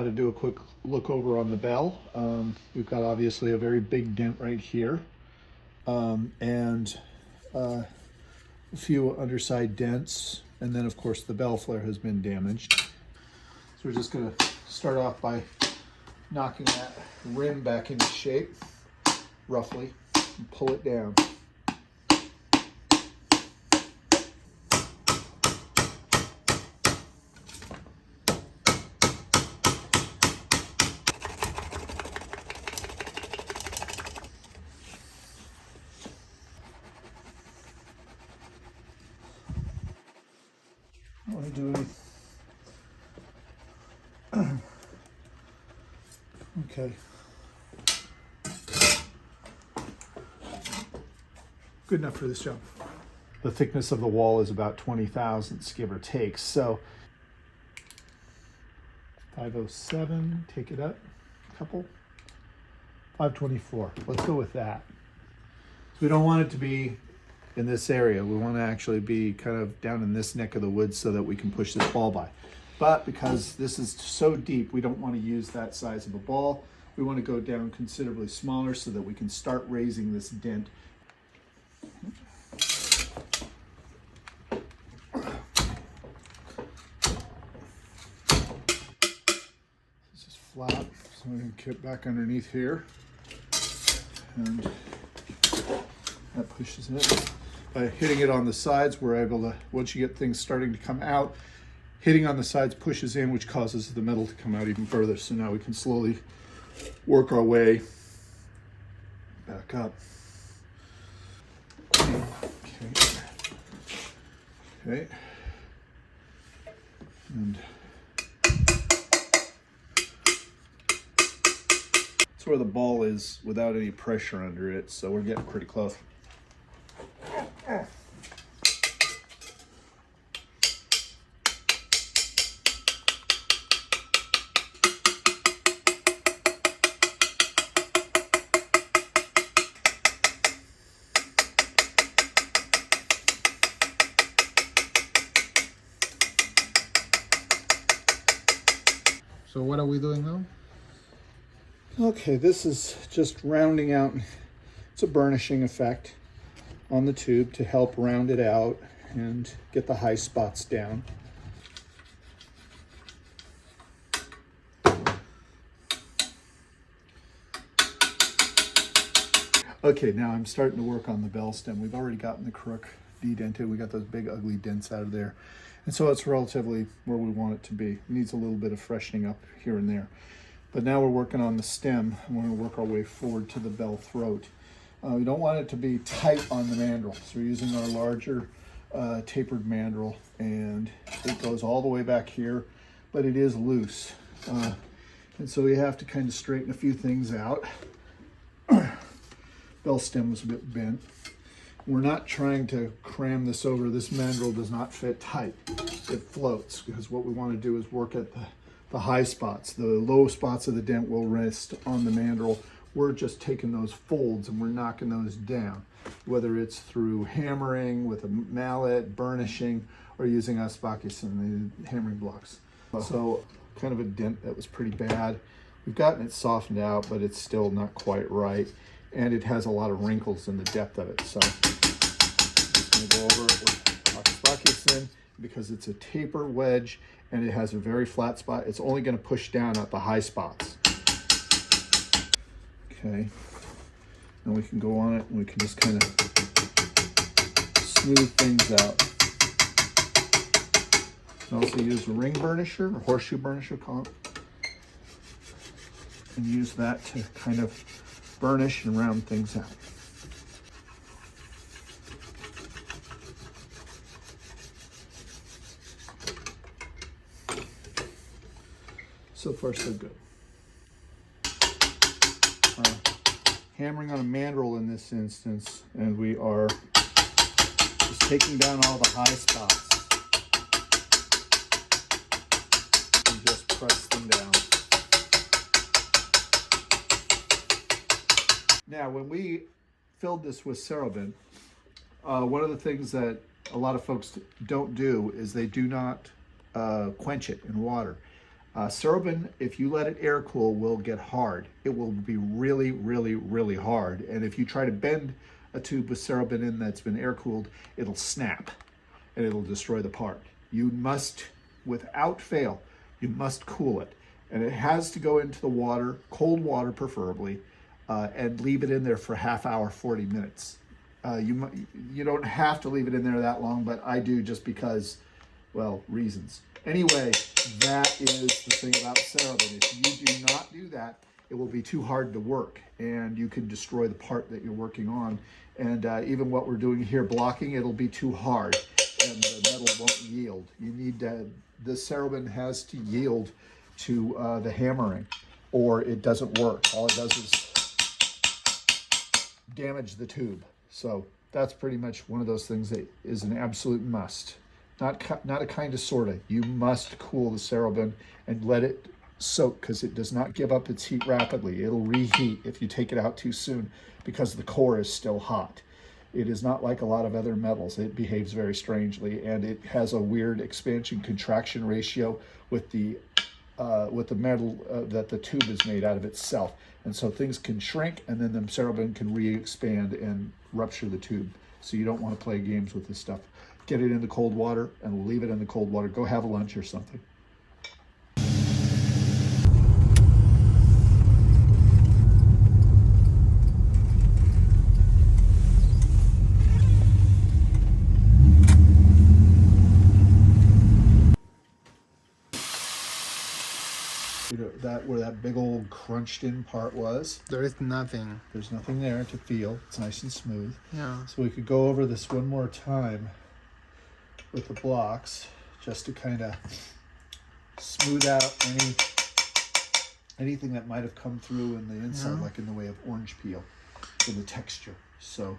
got to do a quick look over on the bell. We've got obviously a very big dent right here, and a few underside dents, and then of course the bell flare has been damaged. So we're just going to start off by knocking that rim back into shape, roughly, and pull it down. I want to do anything. Okay. Good enough for this job. The thickness of the wall is about 20 thousandths, give or take. So 507, take it up a couple. 524, let's go with that. So we don't want it to be in this area. We want to actually be kind of down in this neck of the woods so that we can push this ball by. But because this is so deep, we don't want to use that size of a ball. We want to go down considerably smaller so that we can start raising this dent. This is flat, so we can get back underneath here. And that pushes it. By hitting it on the sides, we're able to, once you get things starting to come out, hitting on the sides pushes in, which causes the metal to come out even further. So now we can slowly work our way back up. Okay. And that's where the ball is without any pressure under it, so we're getting pretty close. So what are we doing now? Okay, this is just rounding out. It's a burnishing effect on the tube to help round it out and get the high spots down. Okay, now I'm starting to work on the bell stem. We've already gotten the crook dedented. We got those big ugly dents out of there. And so it's relatively where we want it to be. It needs a little bit of freshening up here and there. But now we're working on the stem, and we're going to work our way forward to the bell throat. We don't want it to be tight on the mandrel, so we're using our larger tapered mandrel, and it goes all the way back here, but it is loose. And so we have to kind of straighten a few things out. Bell stem was a bit bent. We're not trying to cram this over. This mandrel does not fit tight. It floats, because what we want to do is work at the high spots. The low spots of the dent will rest on the mandrel. We're just taking those folds and we're knocking those down, whether it's through hammering with a mallet, burnishing, or using asbakis and the hammering blocks. So kind of a dent that was pretty bad. We've gotten it softened out, but it's still not quite right. And it has a lot of wrinkles in the depth of it. So I'm just going to go over it with asbakis because it's a taper wedge and it has a very flat spot. It's only going to push down at the high spots. Okay, now we can go on it and we can just kind of smooth things out. You can also use a ring burnisher, or horseshoe burnisher, call it, and use that to kind of burnish and round things out. So far, so good. Hammering on a mandrel in this instance, and we are just taking down all the high spots and just press them down. Now, when we filled this with Cerin, one of the things that a lot of folks don't do is they do not quench it in water. Cerin, if you let it air cool, will get hard. It will be really, really, really hard. And if you try to bend a tube with Cerin in that's been air cooled, it'll snap and it'll destroy the part. You must, without fail, you must cool it. And it has to go into the water, cold water preferably, and leave it in there for half hour, 40 minutes. You don't have to leave it in there that long, but I do just because, well, reasons. Anyway, that is the thing about Cerin. If you do not do that, it will be too hard to work, and you can destroy the part that you're working on. And even what we're doing here, blocking, it'll be too hard, and the metal won't yield. You need the Cerin has to yield to the hammering, or it doesn't work. All it does is damage the tube. So that's pretty much one of those things that is an absolute must. Not a kind of sorta. You must cool the Cerin and let it soak, because it does not give up its heat rapidly. It'll reheat if you take it out too soon because the core is still hot. It is not like a lot of other metals. It behaves very strangely, and it has a weird expansion-contraction ratio with the metal that the tube is made out of itself. And so things can shrink, and then the Cerin can re-expand and rupture the tube. So you don't want to play games with this stuff. Get it in the cold water, and we'll leave it in the cold water. Go have a lunch or something. That where that big old crunched in part was. There is nothing. There's nothing there to feel. It's nice and smooth. Yeah. So we could go over this one more time with the blocks, just to kind of smooth out anything that might have come through in the inside, like in the way of orange peel, in the texture. So